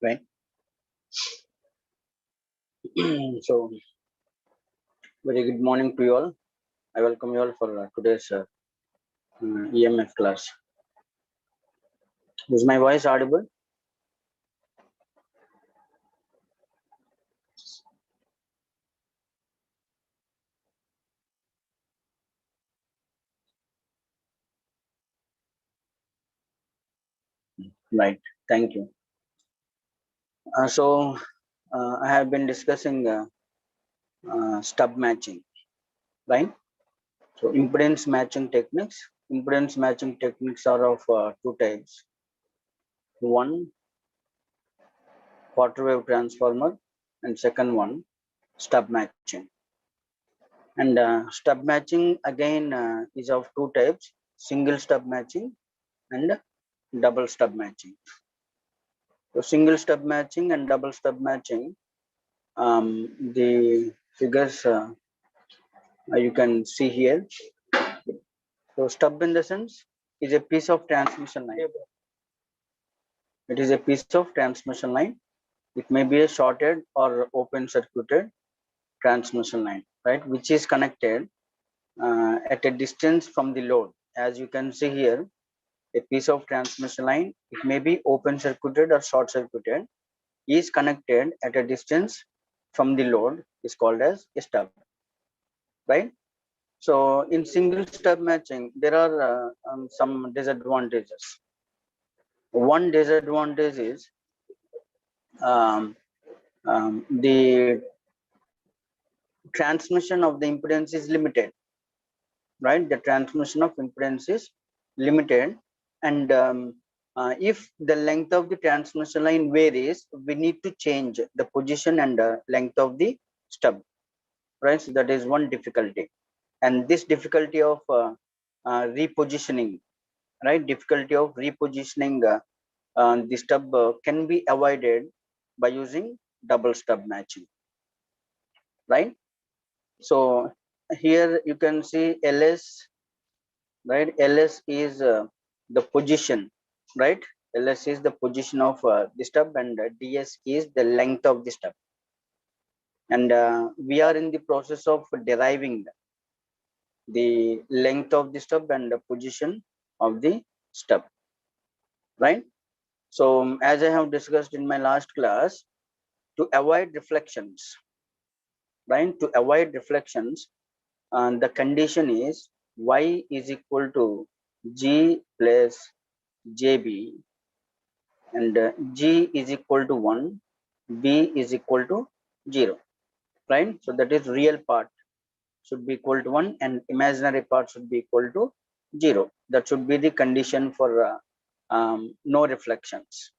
right? So, very good morning to you all. I welcome you all for today's EMF class. Is my voice audible? Right. Thank you. I have been discussing stub matching, right? So, impedance matching techniques. Impedance matching techniques are of two types. One, quarter wave transformer, and second one, stub matching. And stub matching again is of two types: single stub matching and double stub matching. So single stub matching and double stub matching, the figures you can see here. So stub in the sense is a piece of transmission line. It is a piece of transmission line. It may be a shorted or open circuited transmission line, right, which is connected at a distance from the load. As you can see here, a piece of transmission line, it may be open circuited or short circuited, is connected at a distance from the load, is called as a stub, right? So in single stub matching, there are some disadvantages. One disadvantage is um, the transmission of the impedance is limited, right? The transmission of impedance is limited, and if the length of the transmission line varies, we need to change the position and length of the stub, right? So that is one difficulty, and this difficulty of repositioning, right? Difficulty of repositioning the stub can be avoided by using double stub matching, right? So here you can see LS, right? LS is the position, right? LS is the position of the stub, and DS is the length of the stub. And we are in the process of deriving the length of the stub and the position of the stub, right? So as I have discussed in my last class, to avoid reflections, right? To avoid reflections, the condition is Y is equal to G plus JB, and G is equal to 1, B is equal to 0, right? So that is real part should be equal to 1 and imaginary part should be equal to 0. That should be the condition for no reflections,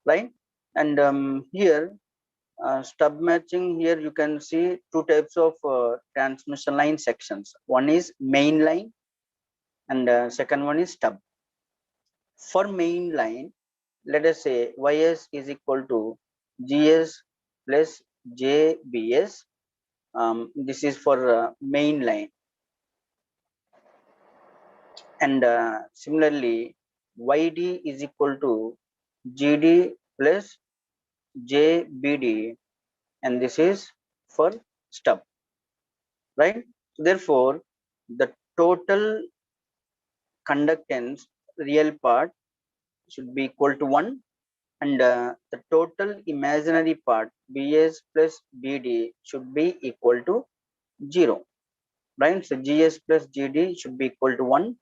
right? And here stub matching, here you can see two types of transmission line sections. One is main line and second one is stub. For main line, let us say Ys is equal to Gs plus JBs. This is for main line, and similarly YD is equal to GD plus JBD, and this is for stub, right? Therefore, the total conductance real part should be equal to 1, and the total imaginary part Bs plus Bd should be equal to 0, right? So Gs plus Gd should be equal to 1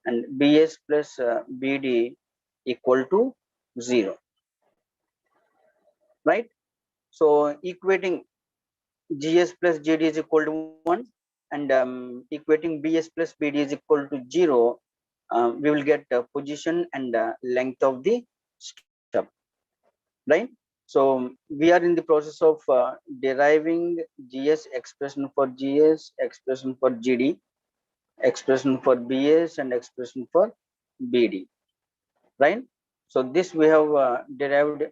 and Bs plus Bd equal to 0, right? So equating Gs plus Gd is equal to 1 and equating Bs plus Bd is equal to 0, we will get position and length of the stub, right? So we are in the process of deriving Gs, expression for Gs, expression for Gd, expression for Bs, and expression for Bd, right? So this we have derived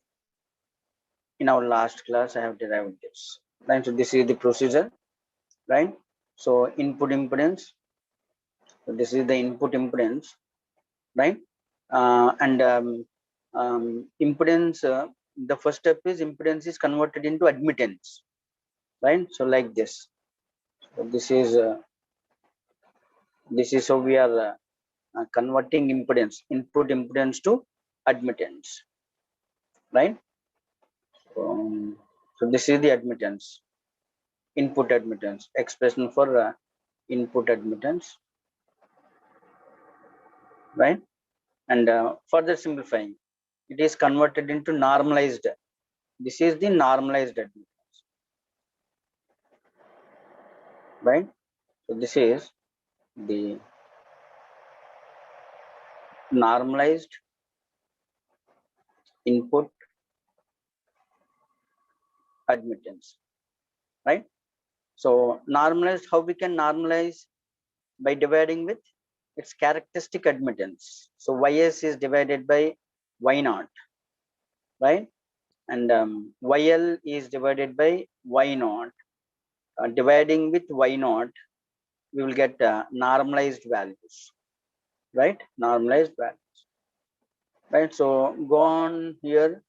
in our last class. I have derived this, right? So this is the procedure, right? So input impedance, so this is the input impedance, right? And impedance the first step is impedance is converted into admittance, right? So like this. So this is how we are converting impedance, input impedance to admittance, right? So this is the admittance, input admittance, expression for input admittance, right? And further simplifying, it is converted into normalized. This is the normalized admittance, right? So this is the normalized input admittance, right? So normalized, how we can normalize? By dividing with its characteristic admittance. So ys is divided by y naught, right? And yl is divided by y naught. Dividing with y naught, we will get normalized values, right? Normalized values, right? So go on here,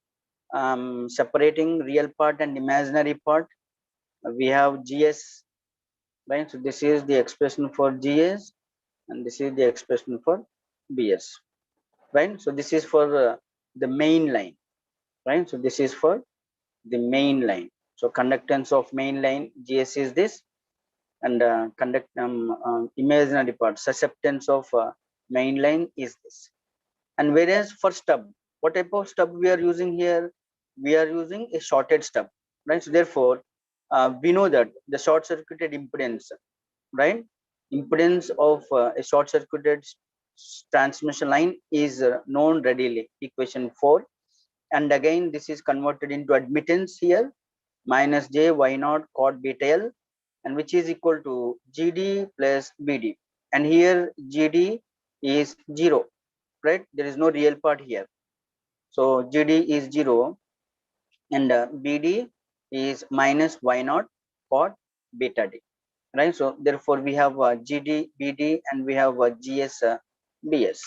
separating real part and imaginary part. We have gs, right? So this is the expression for gs, and this is the expression for bs, right? So this is for the main line, right? So this is for the main line. So conductance of main line gs is this, and imaginary part, susceptance of main line is this. And whereas for stub, what type of stub we are using here? We are using a shorted stub, right? So therefore we know that the short circuited impedance, right? Impedance of a short circuited transmission line is known readily, equation 4. And again this is converted into admittance here, minus j y naught cot beta l, and which is equal to gd plus bd. And here gd is 0, right? There is no real part here, so gd is 0, and bd is minus y naught cot beta d, right? So therefore we have gd bd, and we have gs bs,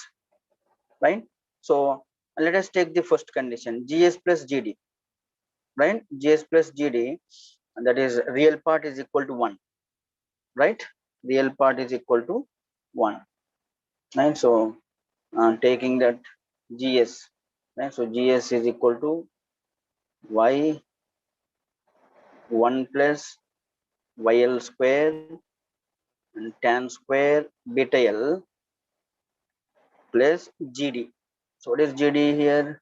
right? So let us take the first condition, gs plus gd, right? gs plus gd, that is real part is equal to 1, right? Real part is equal to 1, right? So taking that gs, right? So gs is equal to y 1 plus yl square and tan square beta l plus gd. So what is gd here?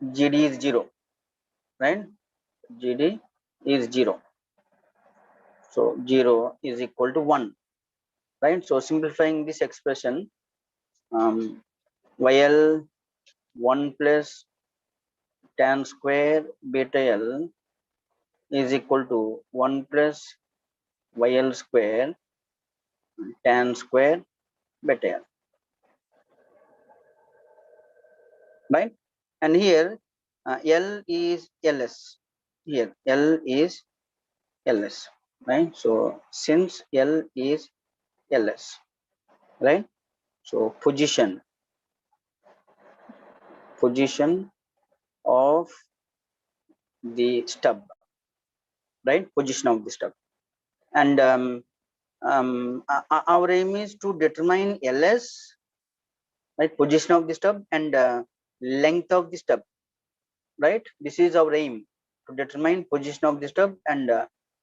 Gd is 0, right? Gd is 0, so 0 is equal to 1, right? So simplifying this expression, um, yl 1 plus tan square beta l is equal to 1 plus yl square tan square beta l, right? And here l is ls, here l is ls, right? So since l is ls, right? So position of the stub, right? Position of the stub. And our aim is to determine ls, right? Position of the stub, and length of the stub, right? This is our aim, to determine position of the stub and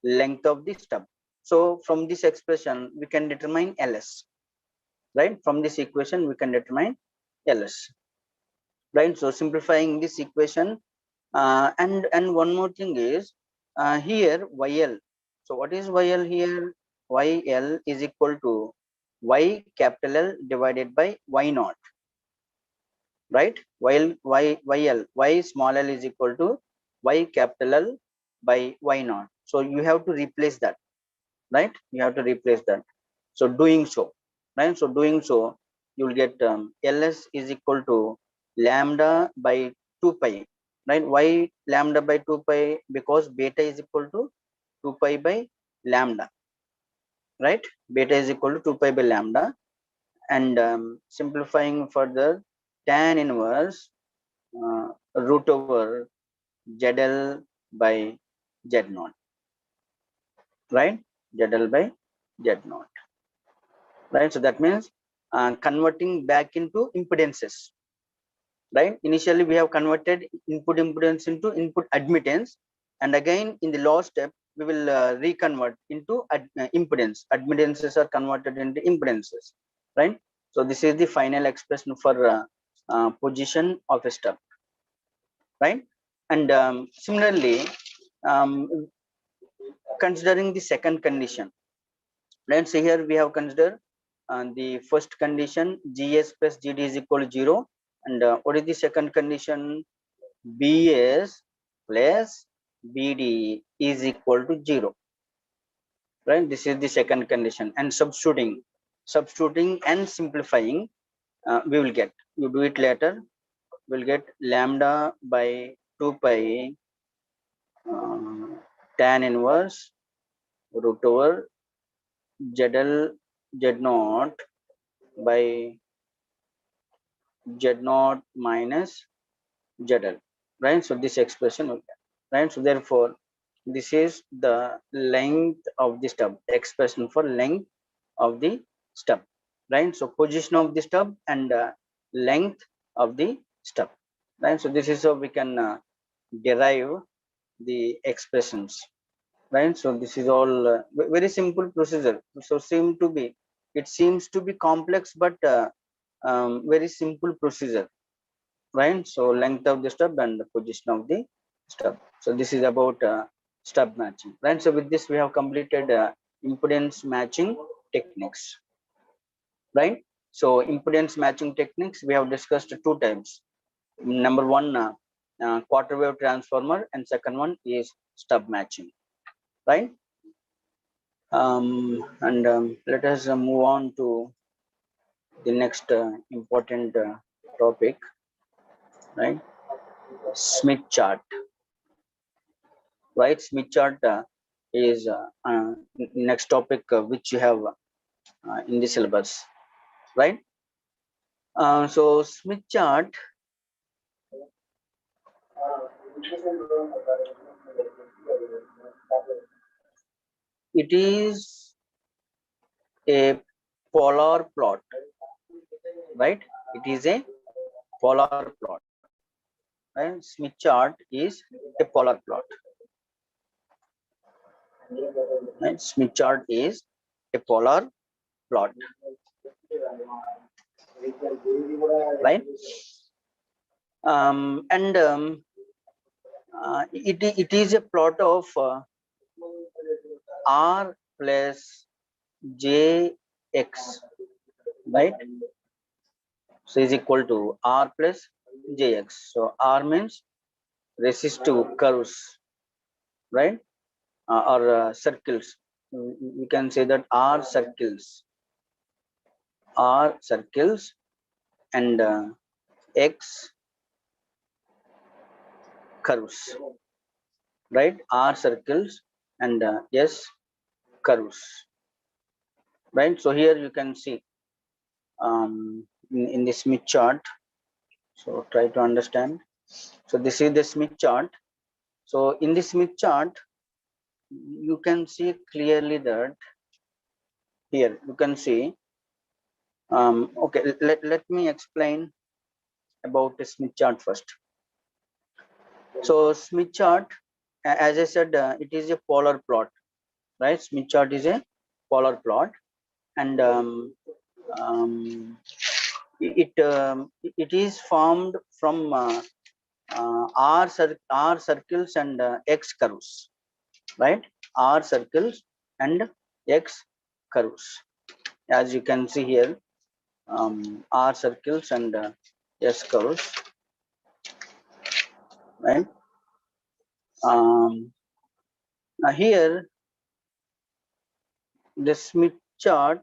length of the stub. So from this expression we can determine ls, right? From this equation we can determine ls, right? So simplifying this equation, and one more thing is here yl. So what is yl here? Yl is equal to y capital L divided by y naught, right? While yl, y small l is equal to y capital L by y naught. So you have to replace that, right? You have to replace that. So doing so, right? So doing so, you will get ls is equal to lambda by 2 pi, right? Why lambda by 2 pi? Because beta is equal to 2 pi by lambda, right? Beta is equal to 2 pi by lambda. And simplifying further, tan inverse root over ZL by Z naught, right? ZL by Z naught, right? So that means converting back into impedances, right? Initially we have converted input impedance into input admittance, and again in the last step we will reconvert into impedance. Admittances are converted into impedances, right? So this is the final expression for position of a stub, right? And similarly, considering the second condition, let's say here we have considered the first condition, gs plus gd is equal to 0, and what is the second condition? bs plus bd is equal to 0, right? This is the second condition. And substituting and simplifying, we will get, you do it later, we'll get lambda by 2 pi uh, tan inverse root over zl z naught by z naught minus zl, right? So this expression will get, right? So therefore this is the length of the stub, expression for length of the stub, right? So position of the stub and length of the stub, right? So this is how we can derive the expressions, right? So this is all very simple procedure. So it seems to be complex, but very simple procedure, right? So length of the stub and the position of the stub. So this is about stub matching, right? So with this we have completed impedance matching techniques, right? So impedance matching techniques we have discussed two types. Number one, quarter wave transformer, and second one is stub matching, right? And let us move on to the next important topic, right? Smith chart, right? Smith chart is next topic which you have in the syllabus, right? So Smith chart, it is a polar plot, right? It is a polar plot, right? Smith chart is a polar plot, right? Smith chart is a polar plot, right? And it is a plot of r plus jx, right? So is equal to r plus jx. So r means resistive curves, right? Or circles. We can say that r circles and x curves, right? R circles and S curves, right? So here you can see in the Smith chart. So try to understand. So this is the Smith chart. So in the Smith chart, you can see clearly that here you can see. Okay, let me explain about the Smith chart first. So Smith chart, as I said, it is a polar plot, right? Smith chart is a polar plot, and it is formed from R circles and X curves, right? R circles and X curves, as you can see here, R circles and S curves, right? Now here the Smith chart,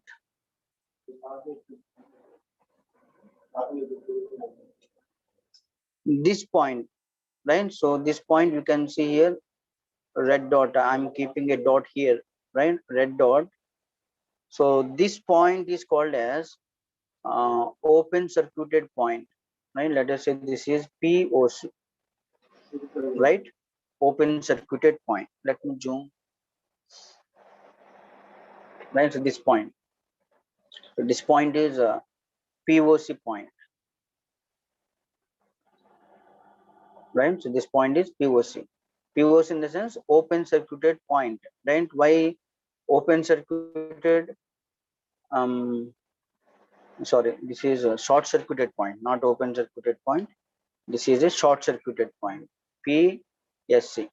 this point, right? So this point you can see here, red dot. I'm keeping a dot here, right? Red dot. So this point is called as open circuited point, right? Let us say this is POC, right? Open circuited point. Let me zoom, right? So this point. So this point is a POC point, right? So this point is POC. POC in the sense open circuited point, right? Why open circuited? Um, Sorry, this is a short circuited point, not open circuited point. This is a short circuited point. PSC,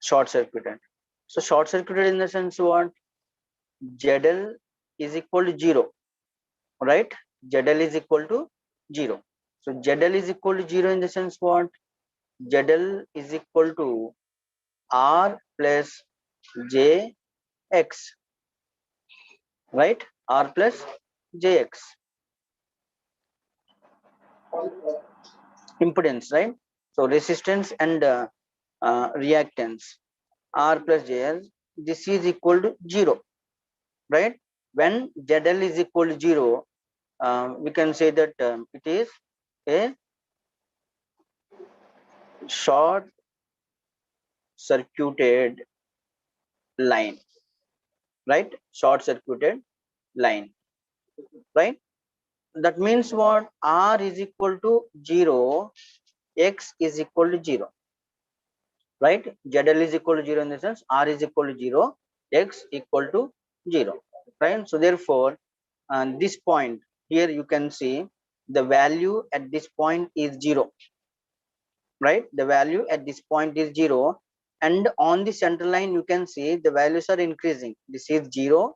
short circuited. So short circuited in the sense what? ZL is equal to 0, right? ZL is equal to 0. So ZL is equal to 0 in the sense what? ZL is equal to R plus JX, right? R plus JX. Impedance, right? So resistance and reactance R plus JL, this is equal to 0, right? When ZL is equal to 0, we can say that it is a short circuited line, right? Short circuited line, right? That means what? R is equal to 0, X is equal to 0, right? ZL is equal to 0 in the sense R is equal to 0, X equal to 0, right? So therefore, this point here you can see the value at this point is 0, right? The value at this point is 0, and on the center line you can see the values are increasing. This is 0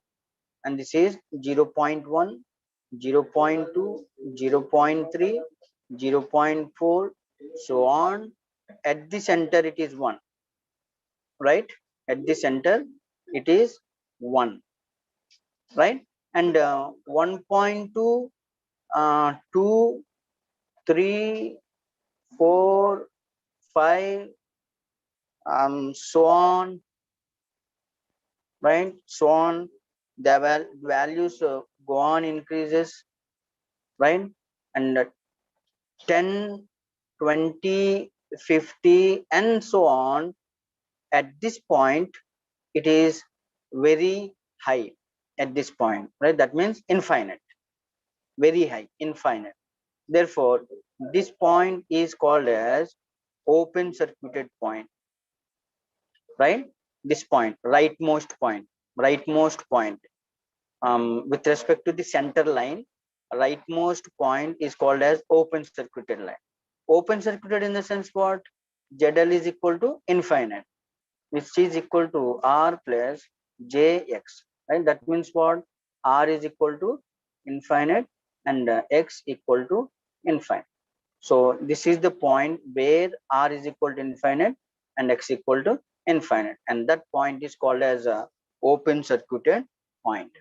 and this is 0 0.1, 0 0.2, 0 0.3, 0 0.4, so on. At the center it is 1, right? At the center it is 1, right? And 1.2, 2, 3, 4, 5, so on, right? So on. The values go on increases, right? And 10, 20, 50, and so on. At this point, it is very high. At this point, right? That means infinite, very high, infinite. Therefore, this point is called as open circuited point, right? This point, rightmost point. With respect to the center line, rightmost point is called as open circuited line. Open circuited in the sense what? ZL is equal to infinite, which is equal to R plus JX, right? That means what? R is equal to infinite and X equal to infinite. So this is the point where R is equal to infinite and X equal to infinite, and that point is called as a open circuited point,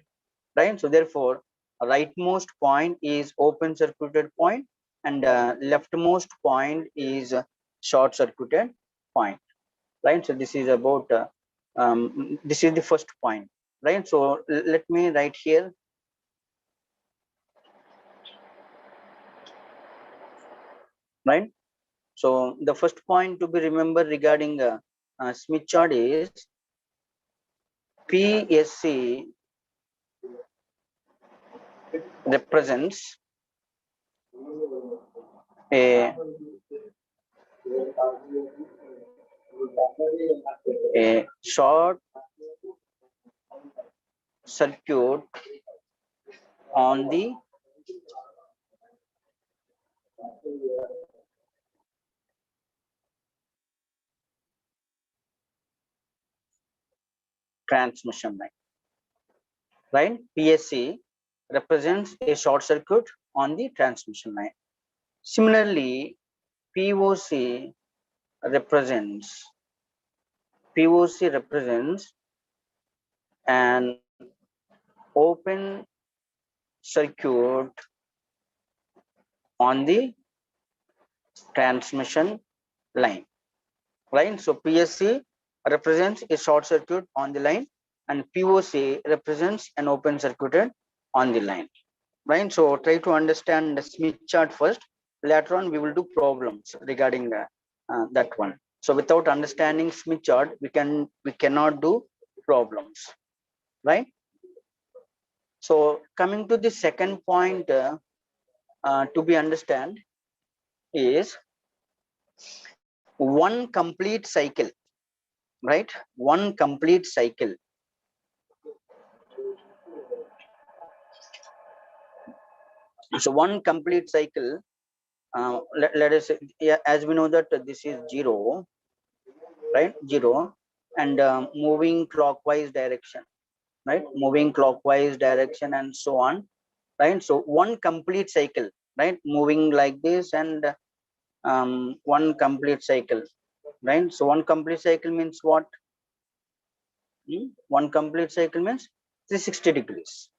right? So therefore, rightmost point is open circuited point, and leftmost point is short circuited point, right? So this is about this is the first point, right? So let me write here, right? So the first point to be remembered regarding Smith chart is PSC represents a short circuit on the transmission line, right? PSC represents a short circuit on the transmission line. Similarly, POC represents an open circuit on the transmission line, right? So PSC represents a short circuit on the line, and POC represents an open circuited on the line, right? So try to understand the Smith chart first, later on we will do problems regarding that one. So without understanding Smith chart, we cannot do problems, right? So coming to the second point to be understand is one complete cycle, right? One complete cycle. So one complete cycle, let us say, yeah, as we know that this is 0, right? 0, and moving clockwise direction, right? Moving clockwise direction and so on, right? So one complete cycle, right? Moving like this, and one complete cycle, right? So one complete cycle means what? One complete cycle means 360 degrees,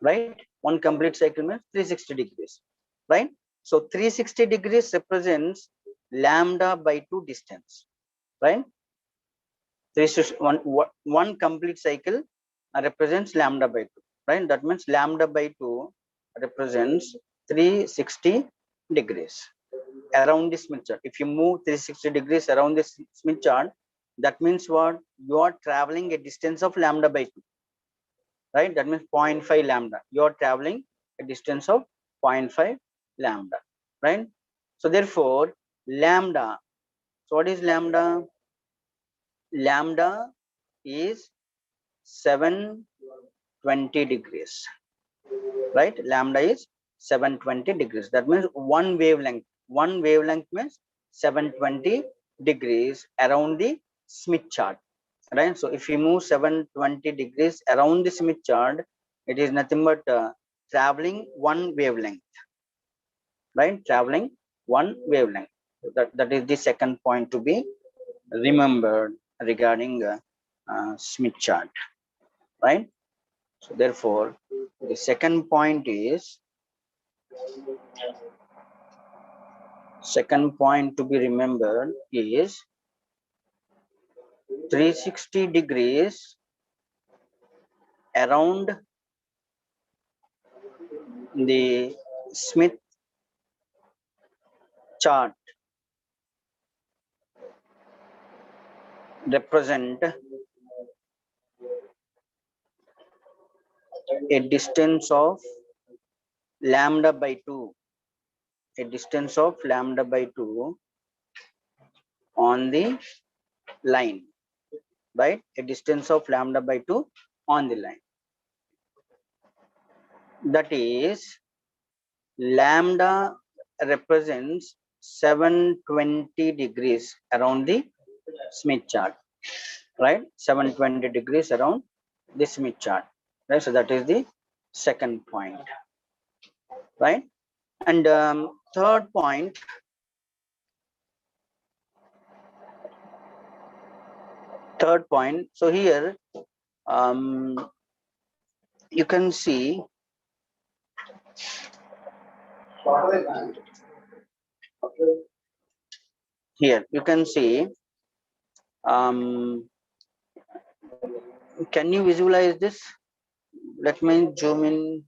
right? One complete cycle means 360 degrees, right? So 360 degrees represents lambda by 2 distance, right? One complete cycle represents lambda by 2, right? That means lambda by 2 represents 360 degrees around the Smith chart. If you move 360 degrees around the Smith chart, that means what? You are traveling a distance of lambda by 2, right? That means 0.5 lambda. You are traveling a distance of 0.5 lambda, right? So therefore, lambda. So what is lambda? Lambda is 720 degrees, right? Lambda is 720 degrees. That means one wavelength. One wavelength means 720 degrees around the Smith chart, right? So if you move 720 degrees around the Smith chart, it is nothing but traveling one wavelength, right? Traveling one wavelength. That is the second point to be remembered regarding Smith chart, right? So therefore, the second point to be remembered is 360 degrees around the Smith chart represent a distance of lambda by 2, a distance of lambda by 2 on the line, right? A distance of lambda by 2 on the line. That is, lambda represents 720 degrees around the Smith chart, right? 720 degrees around the Smith chart, right? So that is the second point, right? And third point, so here you can see here, you can see, can you visualize this? Let me zoom in.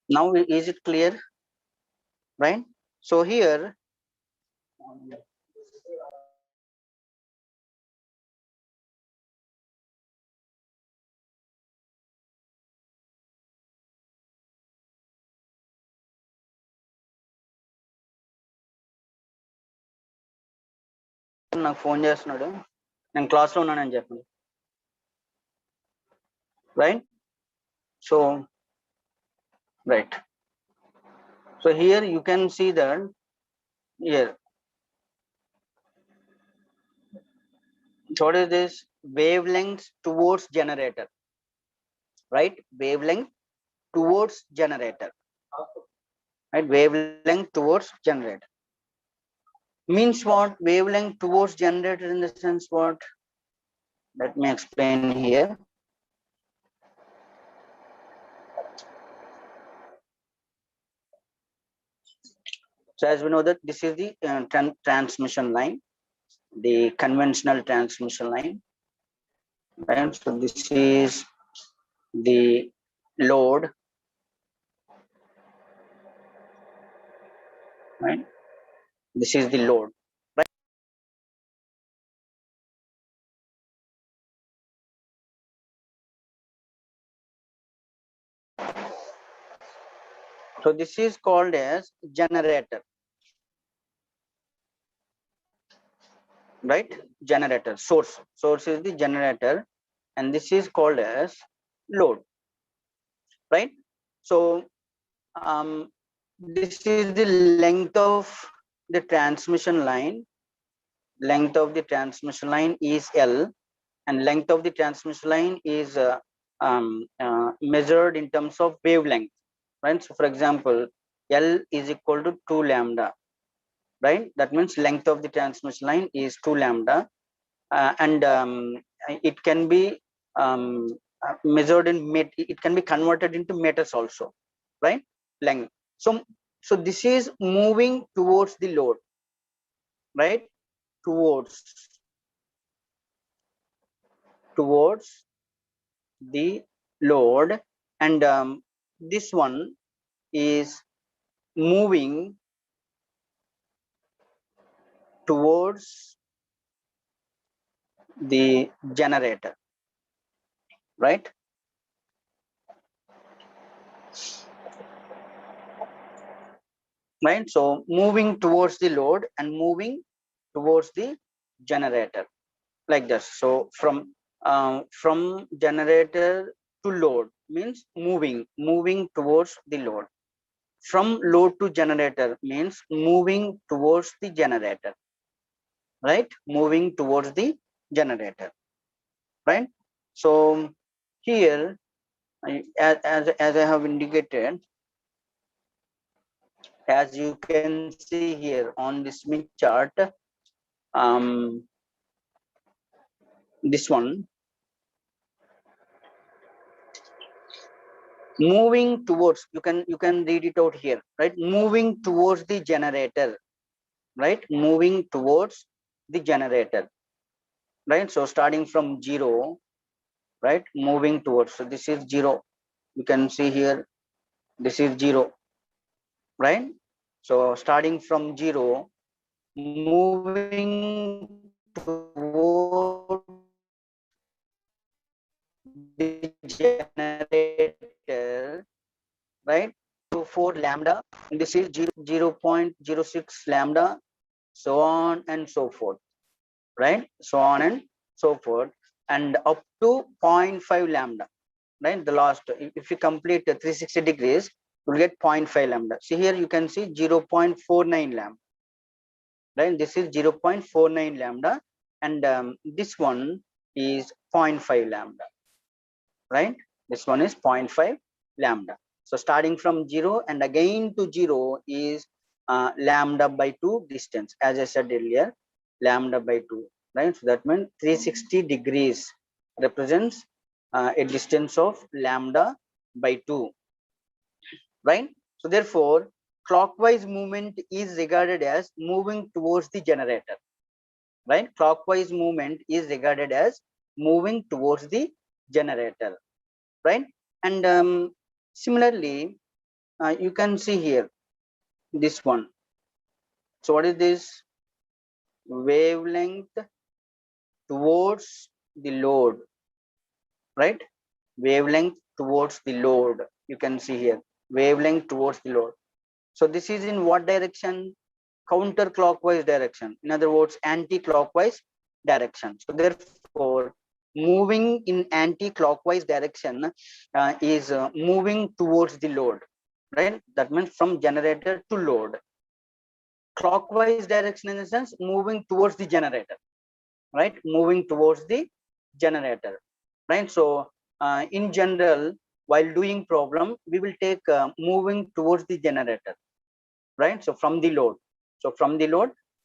Now is it clear, right? So here నాకు phone చేస్తున్నాడు, నేను క్లాస్లో ఉన్నానని చెప్పండి, right? So right, so here you can see that here, what is this? Wavelength towards generator, right? Wavelength towards generator, right? Wavelength towards generator means what? Wavelength towards generator in the sense what? Let me explain here. So as we know that this is the transmission line, the conventional transmission line, right? So this is the load, right? This is the load, right? So this is called as generator, right? Generator, source is the generator, and this is called as load, right? So this is the length of the transmission line. Length of the transmission line is L, and length of the transmission line is measured in terms of wavelength, right? So for example, L is equal to 2 lambda, right? That means length of the transmission line is 2 lambda, and it can be measured in it can be converted into meters also, right? Length. So this is moving towards the load, right? Towards the load, and this one is moving towards the generator, right? Right, so moving towards the load and moving towards the generator, like this. So from generator to load means moving towards the load. From load to generator means moving towards the generator, right? Moving towards the generator, right? So here, as I have indicated, as you can see here on the Smith chart, um, this one, moving towards, you can read it out here, right? Moving towards the generator, right? Moving towards the generator, right? So starting from 0, right? Moving towards, so this is 0, you can see here, this is 0, right? So starting from 0, moving towards the generator, right? To 4 lambda, and this is 0.06 lambda, so on and so forth, right? So on and so forth, and up to zero 0.5 lambda, right? The last, if you complete 360 degrees, you'll get 0.5 lambda. See here, you can see 0.49 lambda, right? This is 0.49 lambda, and this one is 0.5 lambda, right? This one is 0.5 lambda. So starting from 0 and again to 0 is lambda by 2 distance, as I said earlier, lambda by 2, right? So that means 360 degrees represents a distance of lambda by 2, right? So therefore, clockwise movement is regarded as moving towards the generator, right? Clockwise movement is regarded as moving towards the generator, right? And similarly, you can see here this one. So what is this? Wavelength towards the load, right? Wavelength towards the load, you can see here, wavelength towards the load. So this is in what direction? Counterclockwise direction, in other words, anti-clockwise direction. So therefore, moving in anti-clockwise direction is moving towards the load, right? That means from generator to load. Clockwise direction in the sense moving towards the generator, right? Moving towards the generator, right? So in general, while doing problem, we will take moving towards the generator, right? So from the load,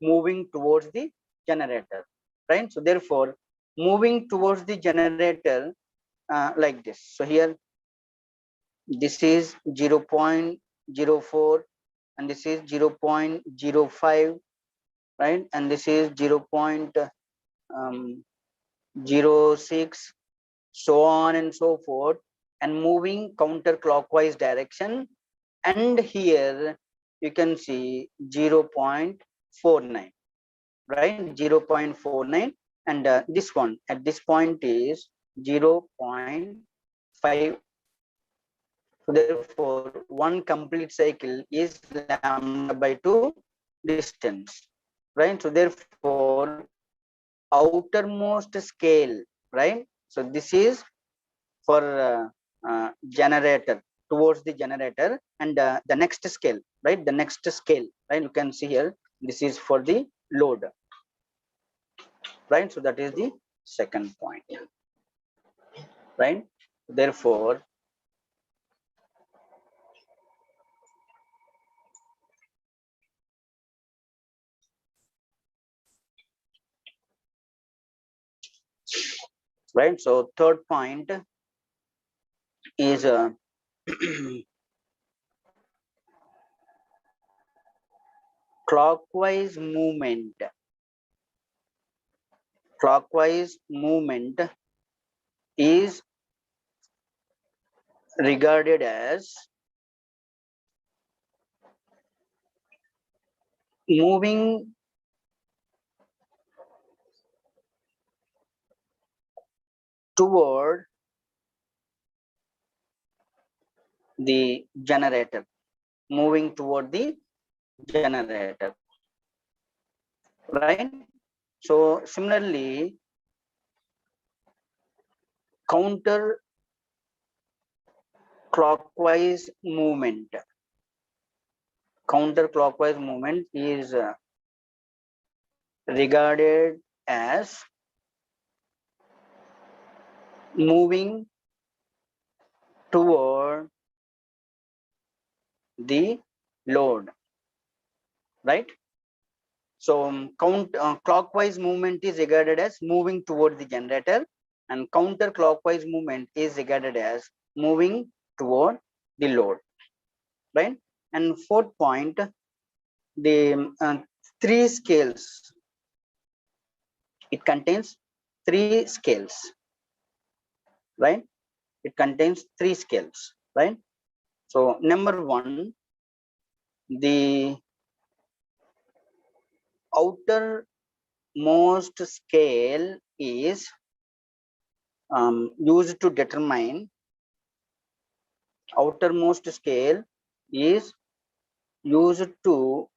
moving towards the generator, right? So therefore, moving towards the generator, like this. So here, this is 0.04, and this is 0.05, right? And this is 0.06, so on and so forth, and moving counterclockwise direction. And here you can see 0.49, right? 0.49, and this one at this point is 0.5. So therefore, one complete cycle is lambda by 2 distance, right? So therefore, outermost scale, right? So this is for generator, towards the generator, and the next scale, right? The next scale, right? You can see here, this is for the load, right? So that is the second point, right? Therefore, right? So third point is clockwise movement. Clockwise movement is regarded as moving toward the generator, moving toward the generator, right? So similarly, counter clockwise movement, counterclockwise movement is regarded as moving toward the load, right? So clockwise movement is regarded as moving toward the generator, and counterclockwise movement is regarded as moving toward the load, right? And fourth point, the three scales. It contains three scales, right? It contains three scales, right? So number one, the outermost scale is used to determine, outermost scale is used to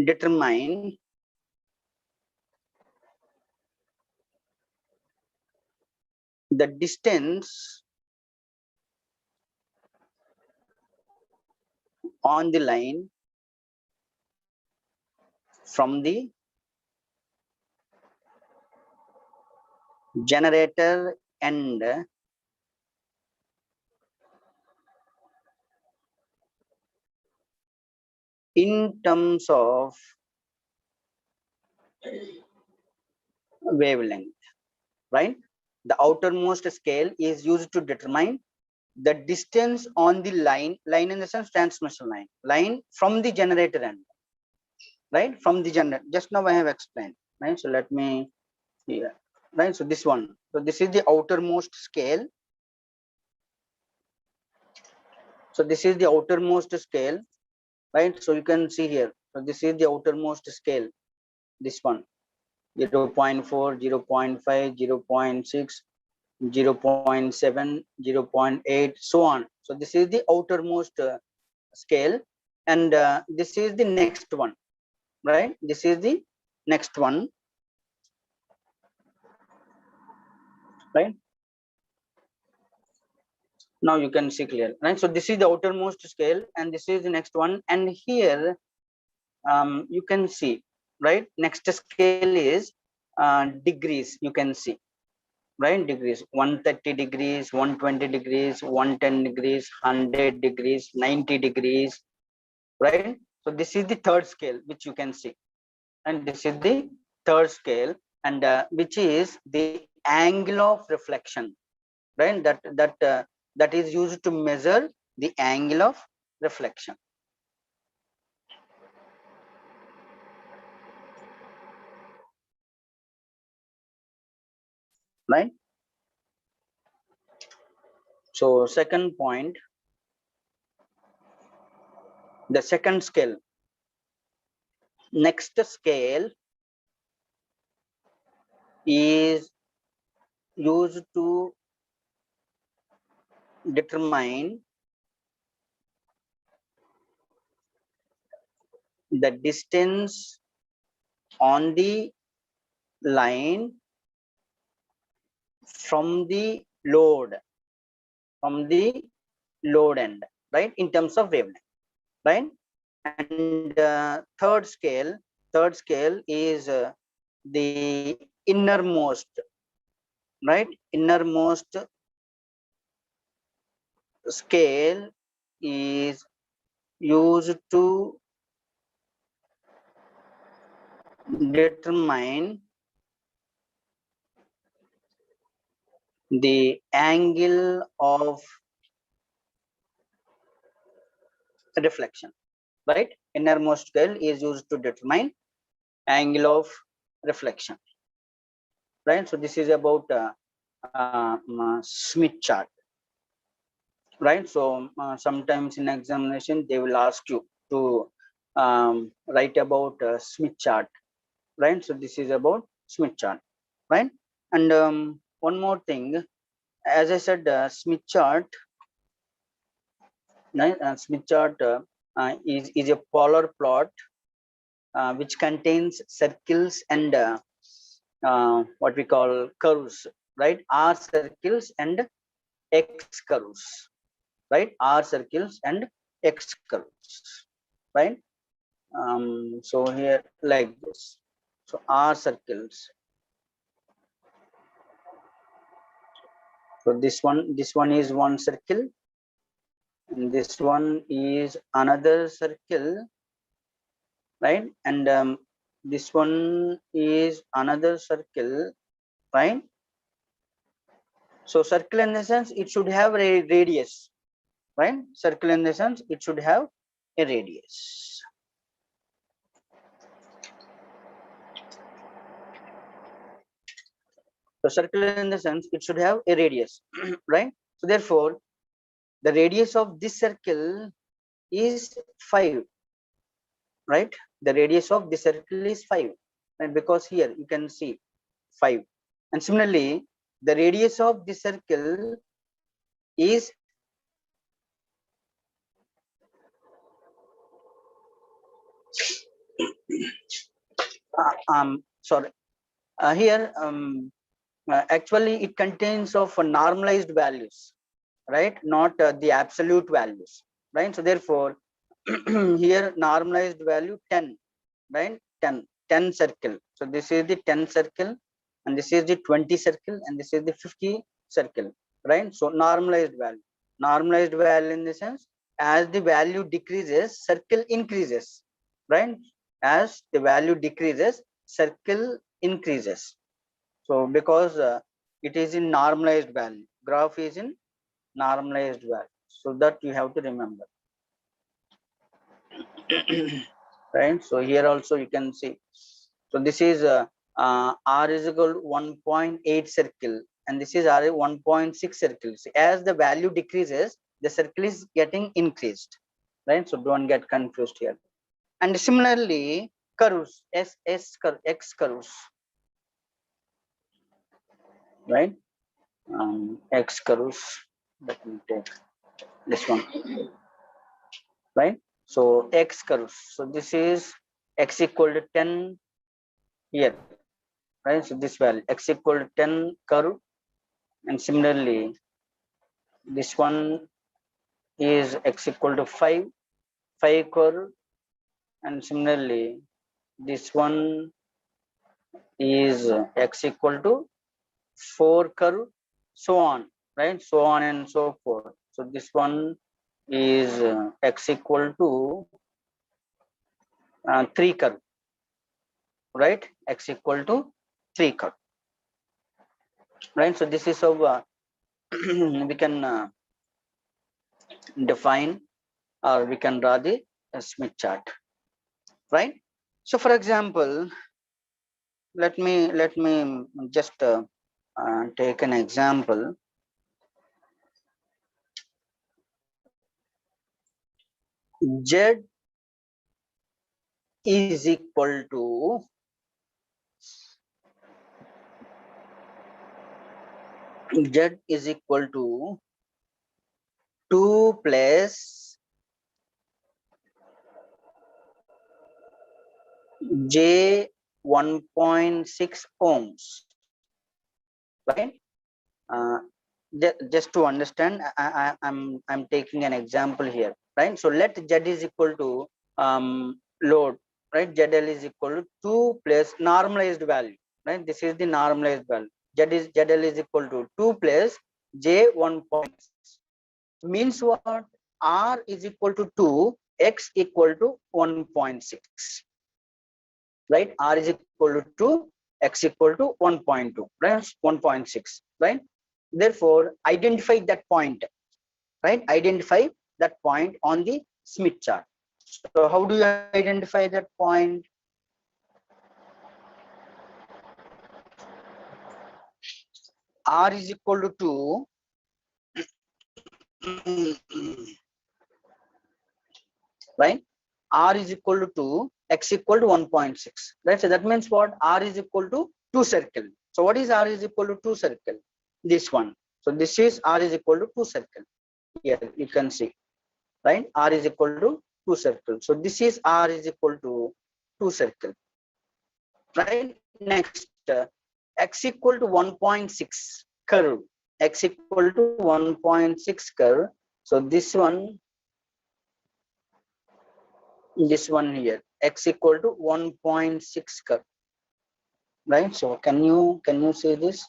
determine the distance on the line from the generator end in terms of wavelength, right? The outermost scale is used to determine the distance on the line, line in the sense transmission line, line from the generator end, right? From the generator. Just now I have explained, right? So let me here, right? So this one. So this is the outermost scale. So this is the outermost scale, right? So you can see here. So this is the outermost scale. This one, 0 0.4, 0 0.5, 0 0.6, 0 0.7, 0 0.8, so on. So this is the outermost scale, and this is the next one, right? This is the next one, right? Now you can see clear, right? So this is the outermost scale, and this is the next one. And here you can see, right? Next scale is degrees. You can see, right? Degrees: 130 degrees, 120 degrees, 110 degrees, 100 degrees, 90 degrees, right? So this is the third scale which you can see, and this is the third scale, and which is the angle of reflection, right? That is used to measure the angle of reflection. right? So second point, the second scale. Next scale is used to determine the distance on the line from the load end, right, in terms of wavelength, right? And third scale is the innermost, right? Innermost scale is used to determine the angle of reflection, right? Innermost scale is used to determine angle of reflection, right? So this is about Smith chart, right? So sometimes in examination they will ask you to write about Smith chart, right? So this is about Smith chart, right? And one more thing, as I said, Smith chart, right? Smith chart is a polar plot which contains circles and what we call curves, right? R circles and X curves, right? R circles and X curves, right? So here like this. So R circles. So this one is one circle, and this one is another circle, right? And this one is another circle, right? So circle in the sense it should have a radius, right? Circle in the sense it should have a radius. So circle in the sense it should have a radius, right? So therefore, the radius of this circle is 5, right? The radius of this circle is 5, and because here you can see 5, and similarly the radius of this circle is sorry, here actually it contains of normalized values, right? Not the absolute values, right? So therefore here normalized value 10, right? 10 circle. So this is the 10 circle, and this is the 20 circle, and this is the 50 circle, right? So normalized value in the sense, as the value decreases, circle increases, right? As the value decreases, circle increases. So because it is in normalized value, graph is in normalized value, so that you have to remember. Right? So here also you can see. So this is R is equal to 1.8 circle, and this is R 1.6 circle. So as the value decreases, the circle is getting increased, right? So don't get confused here. And similarly, curves, X curves, right? X curves. Let me take this one, right? So X curves. So this is X equal to 10 here, right? So this value X equal to 10 curve, and similarly this one is X equal to 5 curve, and similarly this one is X equal to 4 curve, so on, right? So on and so forth. So this one is X equal to 3 curve, right? X equal to 3 curve, right? So this is how we can define, or we can draw the Smith chart, right? So for example, let me just take an example. Z is equal to Z is equal to 2 plus J 1.6 ohms, right? Uh, just to understand, I'm taking an example here, right? So let Z is equal to load, right? ZL is equal to 2 plus normalized value, right? This is the normalized value. ZL is equal to 2 plus J 1.6. Means what? R is equal to 2, X equal to 1.6, right? R is equal to 2, X equal to 1.2, right? 1.6, right? Therefore, identify that point, right? Identify that point on the Smith chart. So how do you identify that point? R is equal to 2, right? R is equal to 2, X equal to 1.6, right? So that means what? R is equal to 2 circle. So what is R is equal to 2 circle? This one. So this is R is equal to 2 circle. Here you can see, right? R is equal to 2 circle. So this is R is equal to 2 circle, right? Next, X equal to 1.6 curve. X equal to 1.6 curve. So this one here, X equal to 1.6 curve, right? So can you see this,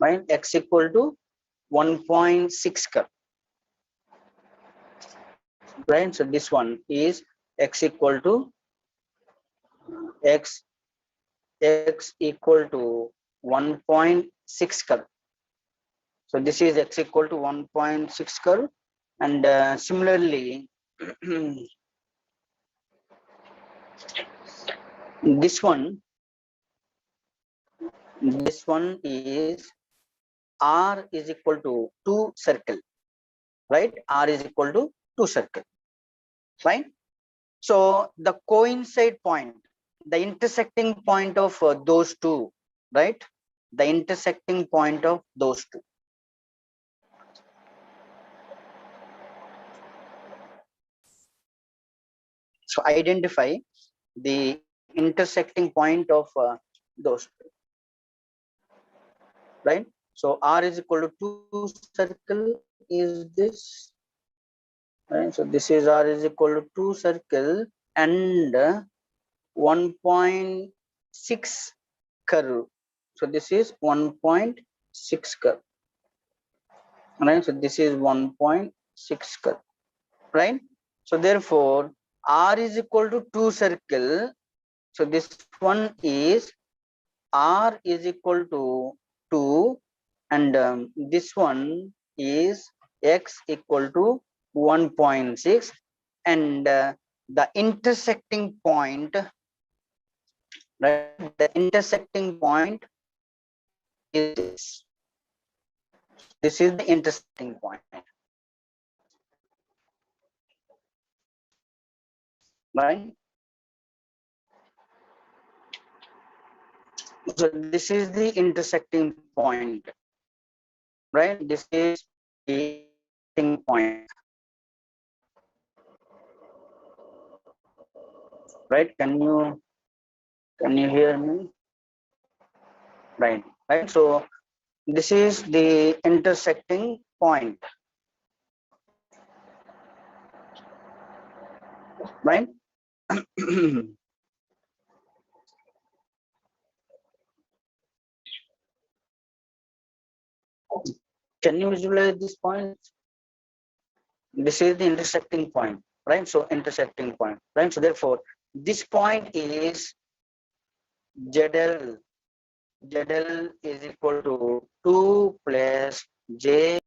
right? X equal to 1.6 curve, right? So this one is X equal to X equal to 1.6 curve. So this is X equal to 1.6 curve, and similarly this one is R is equal to 2 circle, right? R is equal to 2 circle, right? So the coincide point, the intersecting point of those two, right? The intersecting point of those two. So identify the intersecting point of those two, right? So R is equal to 2 circle is this, right? So this is R is equal to 2 circle and 1.6 curve. So this is 1.6 curve, right? So this is 1.6 curve, right? So therefore R is equal to 2 circle. So this one is R is equal to 2, and this one is X equal to 1.6, and the intersecting point, right? The intersecting point is this. This is the intersecting point, right? So this is the intersecting point, right? This is the intersecting point, right? Can you hear me? Right, right. So this is the intersecting point, right? Can you visualize this point? This is the intersecting point, right? So intersecting point, right? So therefore this point is ZL. ZL is equal to 2 plus J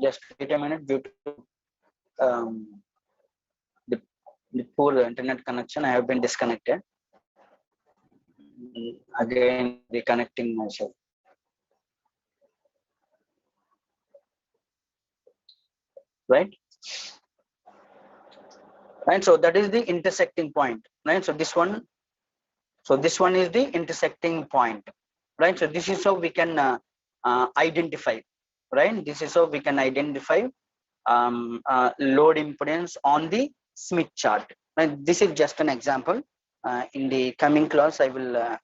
Just wait a minute due to um, the, the poor internet connection. I have been disconnected. Again reconnecting myself. Right. Right. So that is the intersecting point. Right. So this one. So this one is the intersecting point. Right. So this is how we can identify. Right. This is how we can identify load impedance on the Smith chart. Right. This is just an example. In the coming class, I will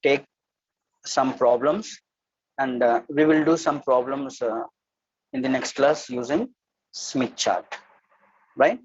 take some problems, and we will do some problems in the next class using Smith chart. Right.